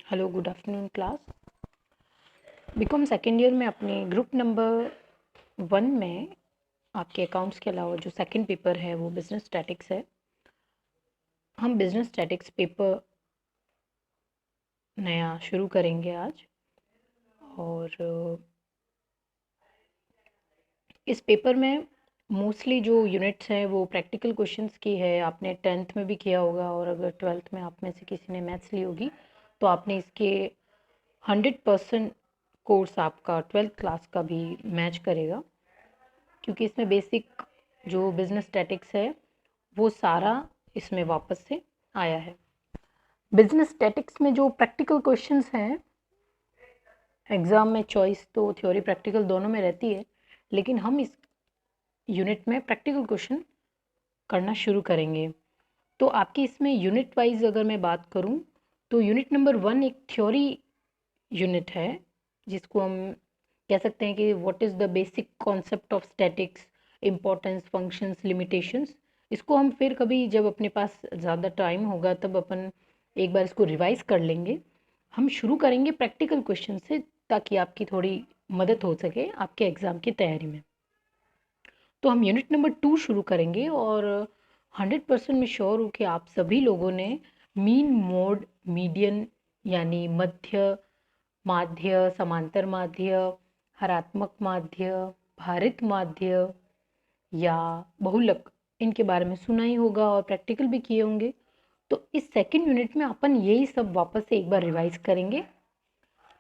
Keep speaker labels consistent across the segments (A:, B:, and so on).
A: Hello, good afternoon class. BCom second year में अपने group number 1 में आपके अकाउंट्स के अलावा जो सेकंड पेपर है वो बिजनेस स्टैटिक्स है। हम बिजनेस स्टैटिक्स पेपर नया शुरू करेंगे आज। और इस पेपर में मोस्टली जो यूनिट्स हैं वो प्रैक्टिकल क्वेश्चंस की है। आपने 10th में भी किया होगा, और अगर 12th में आप में से किसी ने मैथ्स ली होगी तो आपने इसके 100% कोर्स आपका 12th क्लास का भी मैच करेगा, क्योंकि इसमें बेसिक जो बिजनेस स्टैटिक्स है वो सारा इसमें वापस से आया है। बिजनेस स्टैटिक्स में जो प्रैक्टिकल क्वेश्चंस हैं, एग्ज़ाम में चॉइस तो थ्योरी प्रैक्टिकल दोनों में रहती है, लेकिन हम इस यूनिट में प्रैक्टिकल क्वेश्चन करना शुरू करेंगे। तो आपकी इसमें यूनिट वाइज अगर मैं बात करूं तो यूनिट नंबर 1 एक थ्योरी यूनिट है, जिसको हम कह सकते हैं कि what is the basic concept of statics, importance, functions, limitations. इसको हम फिर कभी जब अपने पास ज़्यादा टाइम होगा तब अपन एक बार इसको रिवाइज कर लेंगे। हम शुरू करेंगे प्रैक्टिकल क्वेश्चन से, ताकि आपकी थोड़ी मदद हो सके आपके एग्ज़ाम की तैयारी में। तो हम यूनिट नंबर 2 शुरू करेंगे, और 100% में श्योर हूँ कि आप सभी लोगों ने मीन, मोड, मीडियन यानी मध्य, माध्य, समांतर माध्य, हरात्मक माध्य, भारित माध्य या बहुलक, इनके बारे में सुना ही होगा और प्रैक्टिकल भी किए होंगे। तो इस सेकंड यूनिट में अपन यही सब वापस से एक बार रिवाइज करेंगे,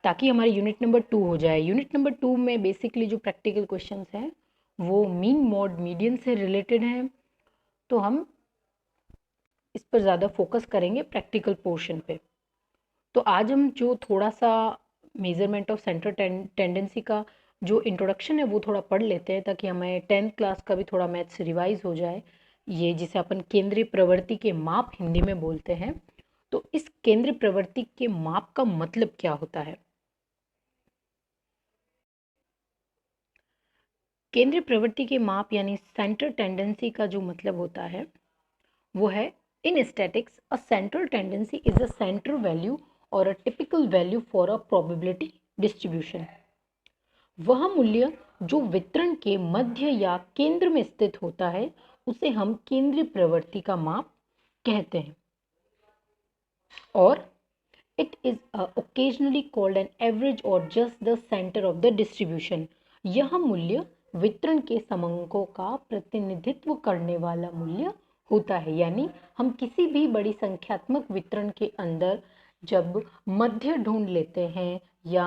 A: ताकि हमारी यूनिट नंबर 2 हो जाए। यूनिट नंबर 2 में बेसिकली जो प्रैक्टिकल क्वेश्चंस हैं वो मीन, मोड, मीडियन से रिलेटेड हैं। तो हम इस पर ज़्यादा फोकस करेंगे प्रैक्टिकल पोर्शन पे। तो आज हम जो थोड़ा सा मेजरमेंट ऑफ सेंट्रल टेंडेंसी का जो इंट्रोडक्शन है वो थोड़ा पढ़ लेते हैं, ताकि हमें 10th क्लास का भी थोड़ा मैथ्स रिवाइज हो जाए। ये जिसे अपन केंद्रीय प्रवृत्ति के माप हिंदी में बोलते हैं। तो इस केंद्रीय प्रवृत्ति के माप का मतलब क्या होता है? केंद्रीय प्रवृत्ति के माप यानी सेंट्रल टेंडेंसी का जो मतलब होता है वो है, in statistics a central tendency is a central value और a typical value for a probability distribution. वह मूल्य जो वितरण के मध्य या केंद्र में स्थित होता है उसे हम केंद्रीय प्रवृत्ति का माप कहते हैं। और it is occasionally called an average और just the centre of the distribution. यह मूल्य वितरण के समंकों का प्रतिनिधित्व करने वाला मूल्य होता है। यानी हम किसी भी बड़ी संख्यात्मक वितरण के अंदर जब मध्य ढूंढ लेते हैं या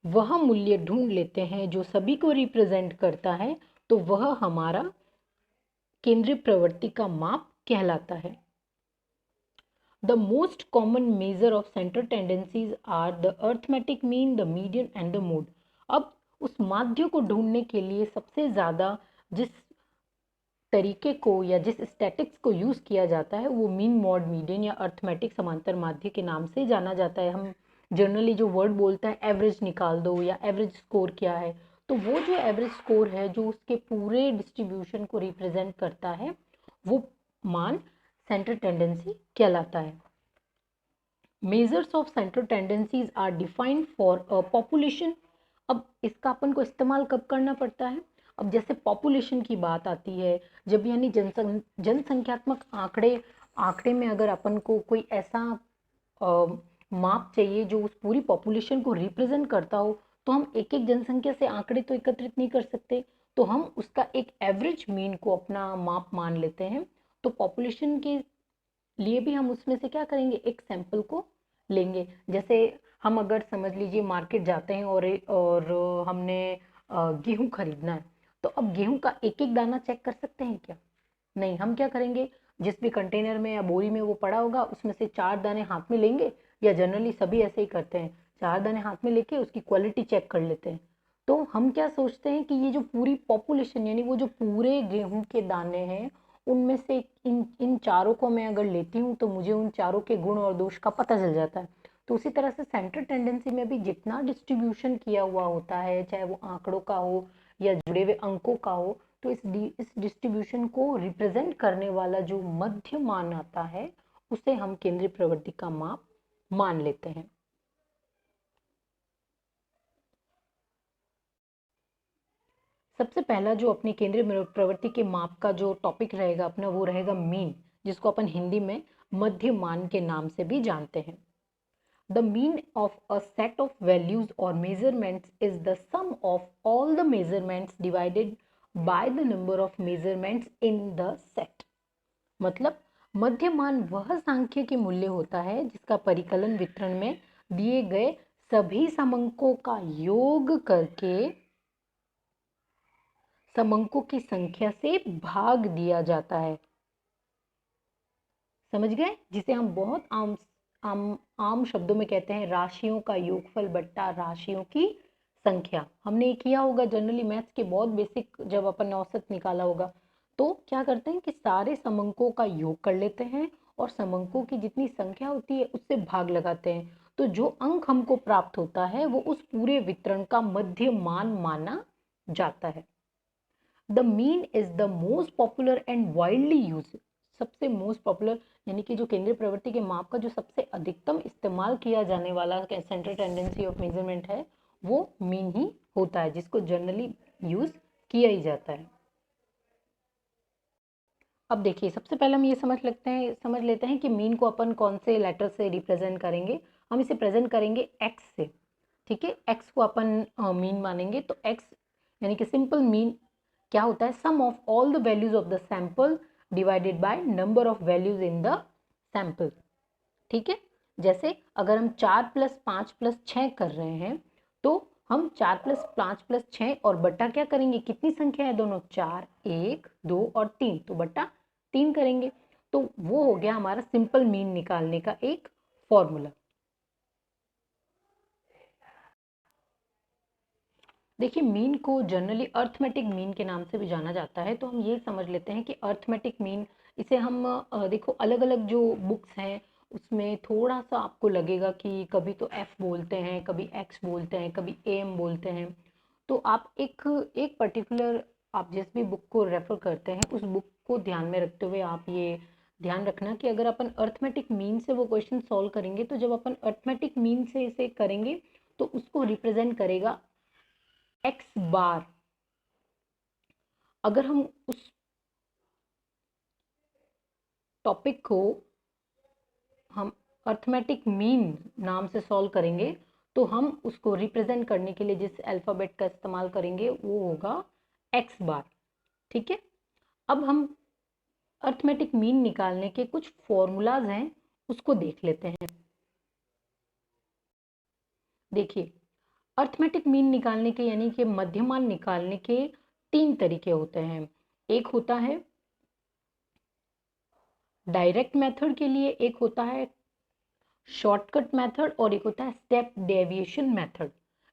A: वह मूल्य ढूंढ लेते हैं जो सभी को रिप्रेजेंट करता है, तो वह हमारा केंद्रीय प्रवृत्ति का माप कहलाता है। The most common measure of central tendencies are the arithmetic mean, the median and the mode. अब उस माध्य को ढूंढने के लिए सबसे ज्यादा जिस तरीके को या जिस स्टैटिक्स को यूज किया जाता है वो मीन, मॉड, मीडियन या अर्थमेटिक समांतर माध्य के नाम से जाना जाता है। हम जनरली जो वर्ड बोलते हैं एवरेज निकाल दो या एवरेज स्कोर क्या है, तो वो जो एवरेज स्कोर है जो उसके पूरे डिस्ट्रीब्यूशन को रिप्रेजेंट करता है, वो मान सेंट्रल टेंडेंसी कहलाता है। Measures of central tendencies are defined for a population. अब इसका अपन को इस्तेमाल कब करना पड़ता है? अब जैसे पॉपुलेशन की बात आती है, जब यानी जनसंख्यात्मक आंकड़े में अगर अपन को कोई ऐसा माप चाहिए जो उस पूरी पॉपुलेशन को रिप्रेजेंट करता हो, तो हम एक एक जनसंख्या से आंकड़े तो एकत्रित नहीं कर सकते, तो हम उसका एक एवरेज मीन को अपना माप मान लेते हैं। तो पॉपुलेशन के लिए भी हम उसमें से क्या करेंगे, एक सैंपल को लेंगे। जैसे हम अगर समझ लीजिए मार्केट जाते हैं और हमने गेहूं खरीदना है, तो अब गेहूं का एक एक दाना चेक कर सकते हैं क्या? नहीं। हम क्या करेंगे, जिस भी कंटेनर में या बोरी में वो पड़ा होगा उसमें से 4 दाने हाथ में लेंगे, या जनरली सभी ऐसे ही करते हैं, 4 दाने हाथ में लेके उसकी क्वालिटी चेक कर लेते हैं। तो हम क्या सोचते हैं कि ये जो पूरी पॉपुलेशन यानी वो जो पूरे गेहूं के दाने हैं उनमें से इन इन चारों को मैं अगर लेती हूँ तो मुझे उन चारों के गुण और दोष का पता चल जाता है। तो उसी तरह से सेंट्रल टेंडेंसी में भी जितना डिस्ट्रीब्यूशन किया हुआ होता है, चाहे वो आंकड़ों का हो या जुड़े हुए अंकों का हो, तो इस डिस्ट्रीब्यूशन को रिप्रेजेंट करने वाला जो मध्य मान आता है उसे हम केंद्रीय प्रवृत्ति का माप मान लेते हैं। सबसे पहला जो अपनी केंद्रीय प्रवृत्ति के माप का जो टॉपिक रहेगा अपना, वो रहेगा मीन, जिसको अपन हिंदी में मध्यमान के नाम से भी जानते हैं। The mean of a set of values or measurements is the sum of all the measurements divided by the number of measurements in the set। मतलब मध्यमान वह सांख्यिकी मूल्य होता है जिसका परिकलन वितरण में दिए गए सभी समंकों का योग करके समंकों की संख्या से भाग दिया जाता है। समझ गए? जिसे हम बहुत आम शब्दों में कहते हैं राशियों का योगफल बट्टा राशियों की संख्या। हमने ये किया होगा जनरली मैथ्स के बहुत बेसिक, जब अपन ने औसत निकाला होगा तो क्या करते हैं कि सारे समंकों का योग कर लेते हैं और समंकों की जितनी संख्या होती है उससे भाग लगाते हैं, तो जो अंक हमको प्राप्त होता है वो उस पूरे वितरण का मध्यमान माना जाता है। The mean is the most popular and widely use. सबसे मोस्ट पॉपुलर यानी कि जो केंद्रीय प्रवृत्ति के माप का जो सबसे अधिकतम इस्तेमाल किया जाने वाला सेंट्रल टेंडेंसी ऑफ मेजरमेंट है वो मीन ही होता है, जिसको जनरली यूज किया ही जाता है। अब देखिए, सबसे पहले हम ये समझ लेते हैं कि मीन को अपन कौन से लेटर से रिप्रेजेंट करेंगे। हम इसे प्रेजेंट करेंगे एक्स से, ठीक है। एक्स को अपन मीन मानेंगे, तो एक्स यानी कि सिंपल मीन क्या होता है, sum of all the values of the sample divided by number of values in the sample, ठीक है। जैसे अगर हम 4 + 5 + 6 कर रहे हैं तो हम 4 + 5 + 6 और बट्टा क्या करेंगे, कितनी संख्या है दोनों, 4, 1, 2 और 3, तो बट्टा 3 करेंगे। तो वो हो गया हमारा सिंपल मीन निकालने का एक फॉर्मूला। देखिए, मीन को जनरली अर्थमेटिक मीन के नाम से भी जाना जाता है, तो हम ये समझ लेते हैं कि अर्थमेटिक मीन, इसे हम देखो अलग अलग जो बुक्स हैं उसमें थोड़ा सा आपको लगेगा कि कभी तो एफ बोलते हैं, कभी एक्स बोलते हैं, कभी एम बोलते हैं। तो आप एक एक पर्टिकुलर, आप जिस भी बुक को रेफर करते हैं उस बुक को ध्यान में रखते हुए आप ये ध्यान रखना कि अगर अपन अर्थमेटिक मीन से वो क्वेश्चन सॉल्व करेंगे तो जब अपन अर्थमेटिक मीन से इसे करेंगे तो उसको रिप्रेजेंट करेगा एक्स बार। अगर हम उस टॉपिक को हम अर्थमेटिक मीन नाम से सॉल्व करेंगे तो हम उसको रिप्रेजेंट करने के लिए जिस अल्फ़ाबेट का इस्तेमाल करेंगे वो होगा एक्स बार, ठीक है। अब हम अर्थमेटिक मीन निकालने के कुछ फॉर्मूलाज हैं उसको देख लेते हैं। देखिए, अर्थमेटिक मीन निकालने के यानी कि मध्यमान निकालने के 3 तरीके होते हैं। एक होता है डायरेक्ट मेथड के लिए, एक होता है शॉर्टकट मेथड और एक होता है स्टेप डेविएशन मेथड।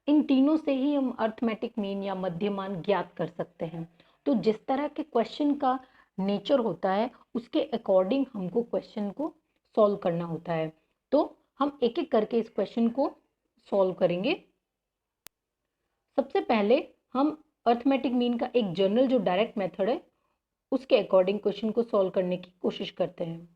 A: इन तीनों से ही हम अर्थमेटिक मीन या मध्यमान ज्ञात कर सकते हैं। तो जिस तरह के क्वेश्चन का नेचर होता है उसके अकॉर्डिंग हमको क्वेश्चन को सॉल्व करना होता है। तो हम एक एक करके इस क्वेश्चन को सॉल्व करेंगे। सबसे पहले हम अर्थमेटिक मीन का एक जनरल जो डायरेक्ट मेथड है उसके अकॉर्डिंग क्वेश्चन को सॉल्व करने की कोशिश करते हैं।